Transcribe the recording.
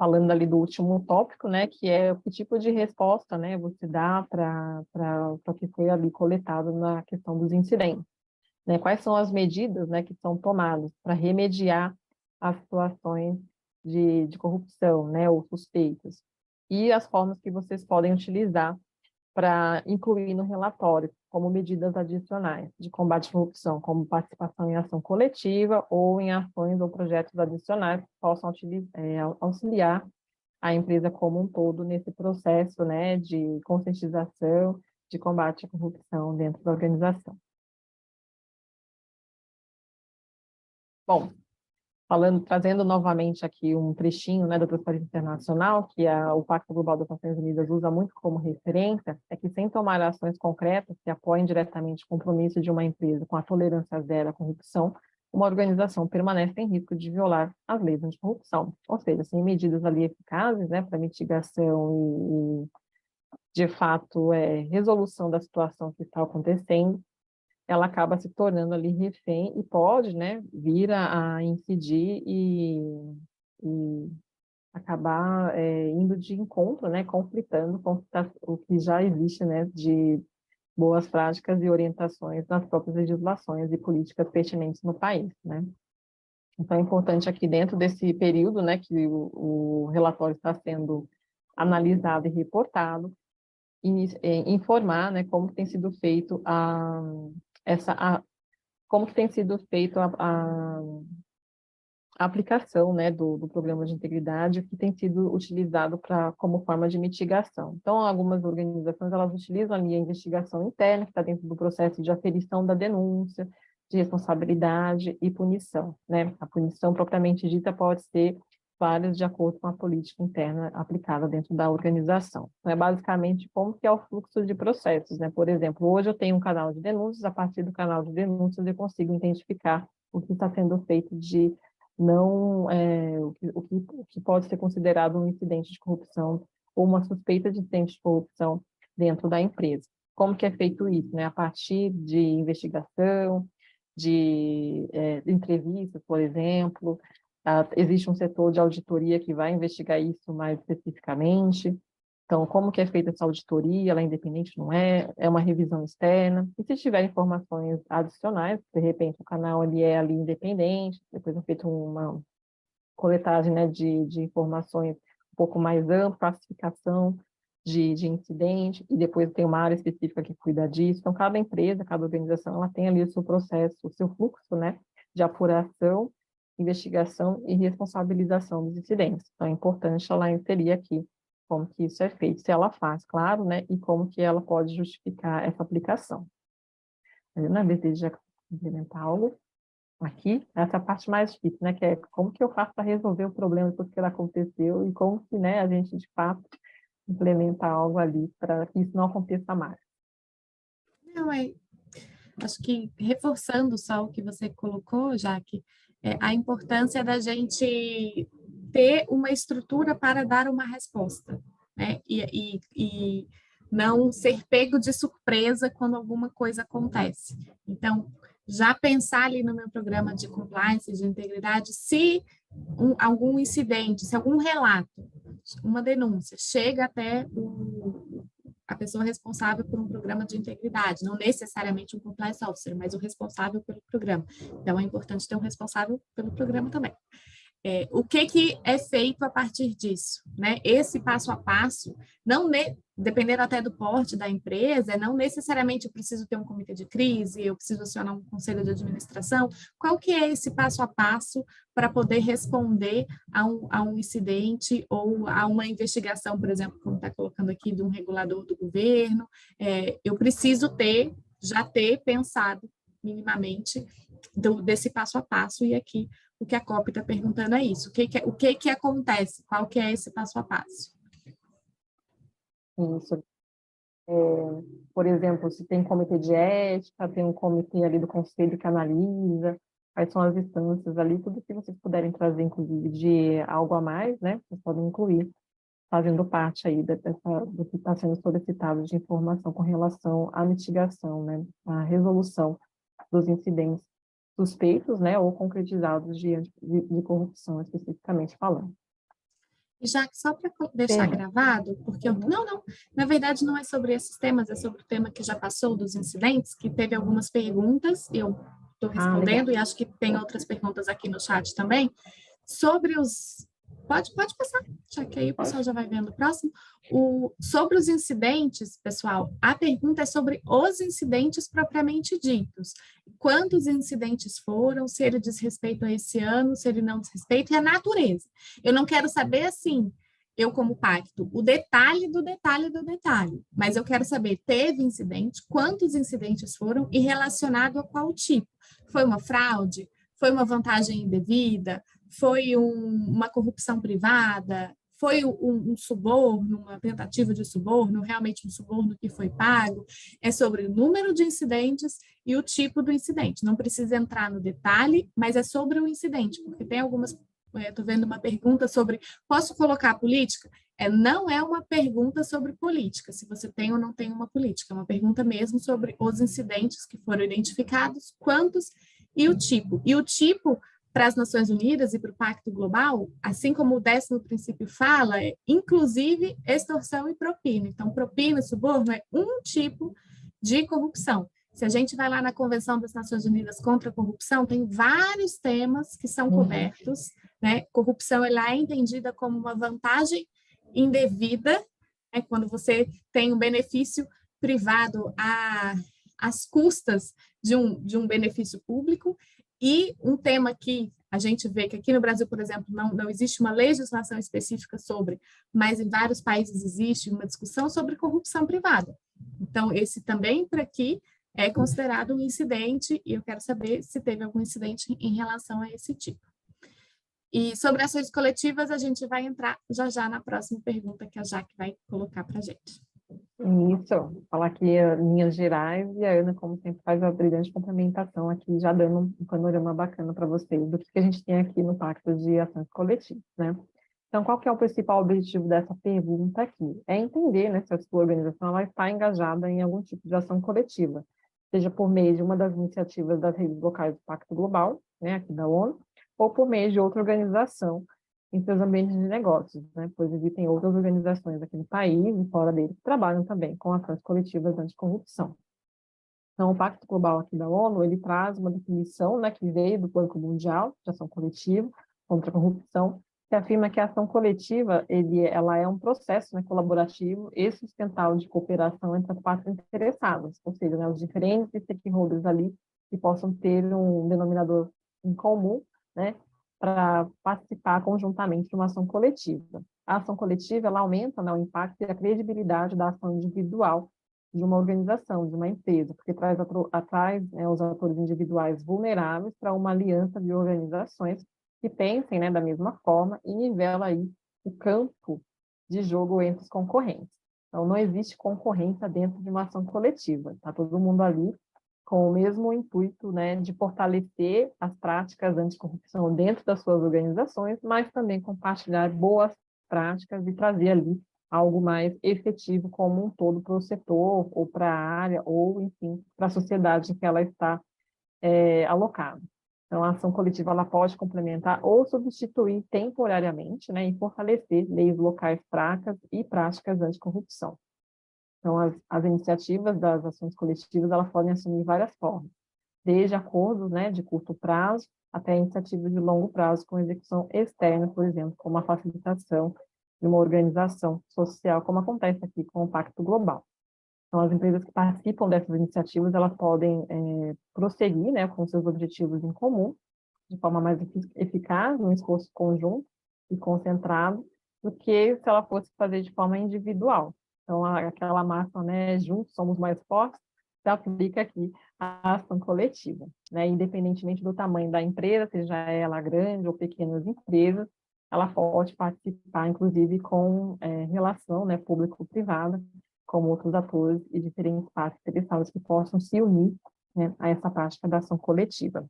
falando ali do último tópico, né, que é que tipo de resposta, né, você dá para o que foi ali coletado na questão dos incidentes, né? Quais são as medidas, né, que são tomadas para remediar as situações de corrupção, né, ou suspeitas, e as formas que vocês podem utilizar para incluir no relatório como medidas adicionais de combate à corrupção, como participação em ação coletiva ou em ações ou projetos adicionais que possam auxiliar a empresa como um todo nesse processo, né, de conscientização, de combate à corrupção dentro da organização. Bom, trazendo novamente aqui um trechinho, né, da Transparência Internacional, que o Pacto Global das Nações Unidas usa muito como referência, é que sem tomar ações concretas que apoiem diretamente o compromisso de uma empresa com a tolerância zero à corrupção, uma organização permanece em risco de violar as leis anticorrupção. Ou seja, sem medidas ali eficazes, né, para mitigação de fato, resolução da situação que está acontecendo, ela acaba se tornando ali refém e pode, né, vir a incidir e acabar indo de encontro, né, conflitando com o que já existe, né, de boas práticas e orientações nas próprias legislações e políticas pertinentes no país, né. Então, é importante aqui dentro desse período, né, que o relatório está sendo analisado e reportado, informar, né, como tem sido feito como que tem sido feito a aplicação, né, do programa de integridade, o que tem sido utilizado como forma de mitigação. Então, algumas organizações, elas utilizam ali a investigação interna, que está dentro do processo de aferição da denúncia, de responsabilidade e punição, né? A punição propriamente dita pode ser várias de acordo com a política interna aplicada dentro da organização. Então, é basicamente como que é o fluxo de processos, né? Por exemplo, hoje eu tenho um canal de denúncias, a partir do canal de denúncias eu consigo identificar o que está sendo feito de não o que pode ser considerado um incidente de corrupção ou uma suspeita de incidente de corrupção dentro da empresa. Como que é feito isso, né? A partir de investigação, de entrevistas, por exemplo, existe um setor de auditoria que vai investigar isso mais especificamente. Então, como que é feita essa auditoria? Ela é independente, não é? É uma revisão externa? E se tiver informações adicionais, de repente o canal ali é ali independente, depois é feita uma coletagem, né, de informações um pouco mais ampla, classificação de incidente, e depois tem uma área específica que cuida disso. Então, cada empresa, cada organização, ela tem ali o seu processo, o seu fluxo, né, de apuração, investigação e responsabilização dos incidentes. Então, é importante ela inserir aqui como que isso é feito, se ela faz, claro, né, e como que ela pode justificar essa aplicação. Na vez de implementar algo, aqui, essa é a parte mais difícil, né, que é como que eu faço para resolver o problema depois que ele aconteceu e como que, né, a gente, de fato, implementa algo ali para que isso não aconteça mais. Não, acho que reforçando só o que você colocou, Jaque, a importância da gente ter uma estrutura para dar uma resposta, né? E não ser pego de surpresa quando alguma coisa acontece. Então, já pensar ali no meu programa de compliance, de integridade, se algum incidente, se algum relato, uma denúncia, chega até a pessoa responsável por um programa de integridade, não necessariamente um compliance officer, mas o responsável pelo programa. Então, é importante ter um responsável pelo programa também. O que é feito a partir disso, né? Esse passo a passo, dependendo até do porte da empresa, não necessariamente eu preciso ter um comitê de crise, eu preciso acionar um conselho de administração. Qual que é esse passo a passo para poder responder a um incidente ou a uma investigação, por exemplo, como está colocando aqui, de um regulador do governo? Eu preciso já ter pensado minimamente desse passo a passo, e aqui o que a COP está perguntando é isso. O que acontece? Qual que é esse passo a passo? Isso. Por exemplo, se tem comitê de ética, tem um comitê ali do conselho que analisa, quais são as instâncias ali, tudo que vocês puderem trazer, inclusive, de algo a mais, né? Vocês podem incluir, fazendo parte aí do que está sendo solicitado de informação com relação à mitigação, né? À resolução dos incidentes suspeitos, né, ou concretizados de corrupção, especificamente falando. Já que só para deixar Tema. gravado, porque eu... Não, não, na verdade não é sobre esses temas, é sobre o tema que já passou dos incidentes, que teve algumas perguntas, eu estou Ah, legal. respondendo, e acho que tem outras perguntas aqui no chat também, sobre os... Pode passar, já que aí o pessoal já vai vendo o próximo. Sobre os incidentes, pessoal, a pergunta é sobre os incidentes propriamente ditos. Quantos incidentes foram, se ele diz respeito a esse ano, se ele não diz respeito, e a natureza. Eu não quero saber, assim, eu como pacto, o detalhe do detalhe do detalhe, mas eu quero saber, teve incidente, quantos incidentes foram e relacionado a qual tipo? Foi uma fraude? Foi uma vantagem indevida? Foi uma corrupção privada? Foi um suborno, uma tentativa de suborno, realmente um suborno que foi pago? É sobre o número de incidentes e o tipo do incidente. Não precisa entrar no detalhe, mas é sobre o incidente, porque tem algumas... Estou vendo uma pergunta sobre, posso colocar a política? Não é uma pergunta sobre política, se você tem ou não tem uma política, é uma pergunta mesmo sobre os incidentes que foram identificados, quantos e o tipo. E o tipo, para as Nações Unidas e para o Pacto Global, assim como o 10º princípio fala, é inclusive extorsão e propina. Então, propina e suborno é um tipo de corrupção. Se a gente vai lá na Convenção das Nações Unidas contra a Corrupção, tem vários temas que são cobertos, né? Corrupção ela é entendida como uma vantagem indevida, né? Quando você tem um benefício privado às custas de um benefício público, e um tema que a gente vê que aqui no Brasil, por exemplo, não existe uma legislação específica sobre, mas em vários países existe uma discussão sobre corrupção privada. Então, esse também, para aqui, é considerado um incidente, e eu quero saber se teve algum incidente em relação a esse tipo. E sobre ações coletivas, a gente vai entrar já já na próxima pergunta que a Jaque vai colocar para a gente. Isso, falar aqui linhas gerais e a Ana, como sempre, faz uma brilhante complementação aqui, já dando um panorama bacana para vocês do que a gente tem aqui no Pacto de Ações Coletivas, né? Então, qual que é o principal objetivo dessa pergunta aqui? É entender, né, se a sua organização ela está engajada em algum tipo de ação coletiva, seja por meio de uma das iniciativas das redes locais do Pacto Global, né, aqui da ONU, ou por meio de outra organização em seus ambientes de negócios, né? Pois existem outras organizações aqui no país e fora dele que trabalham também com ações coletivas anticorrupção. Então, o Pacto Global aqui da ONU, ele traz uma definição, né, que veio do Banco Mundial de Ação Coletiva contra a Corrupção, que afirma que a ação coletiva, ela é um processo, né, colaborativo e sustentável de cooperação entre as partes interessadas, ou seja, né, os diferentes stakeholders ali que possam ter um denominador em comum, né, para participar conjuntamente de uma ação coletiva. A ação coletiva, ela aumenta, né, o impacto e a credibilidade da ação individual de uma organização, de uma empresa, porque traz né, os atores individuais vulneráveis para uma aliança de organizações que pensem, né, da mesma forma e nivela aí o campo de jogo entre os concorrentes. Então, não existe concorrência dentro de uma ação coletiva, está todo mundo ali com o mesmo intuito, né, de fortalecer as práticas anticorrupção dentro das suas organizações, mas também compartilhar boas práticas e trazer ali algo mais efetivo como um todo para o setor, ou para a área, ou, enfim, para a sociedade em que ela está alocada. Então, a ação coletiva ela pode complementar ou substituir temporariamente, né, e fortalecer leis locais fracas e práticas anticorrupção. Então, as iniciativas das ações coletivas elas podem assumir várias formas, desde acordos, né, de curto prazo até iniciativas de longo prazo com execução externa, por exemplo, como a facilitação de uma organização social, como acontece aqui com o Pacto Global. Então, as empresas que participam dessas iniciativas, elas podem prosseguir, né, com seus objetivos em comum, de forma mais eficaz, num esforço conjunto e concentrado, do que se ela fosse fazer de forma individual. Então, aquela máxima, né, juntos somos mais fortes, se aplica aqui à ação coletiva, né, independentemente do tamanho da empresa, seja ela grande ou pequenas empresas, ela pode participar, inclusive, com relação, né, público-privada, como outros atores e diferentes partes interessadas que possam se unir, né, a essa prática da ação coletiva.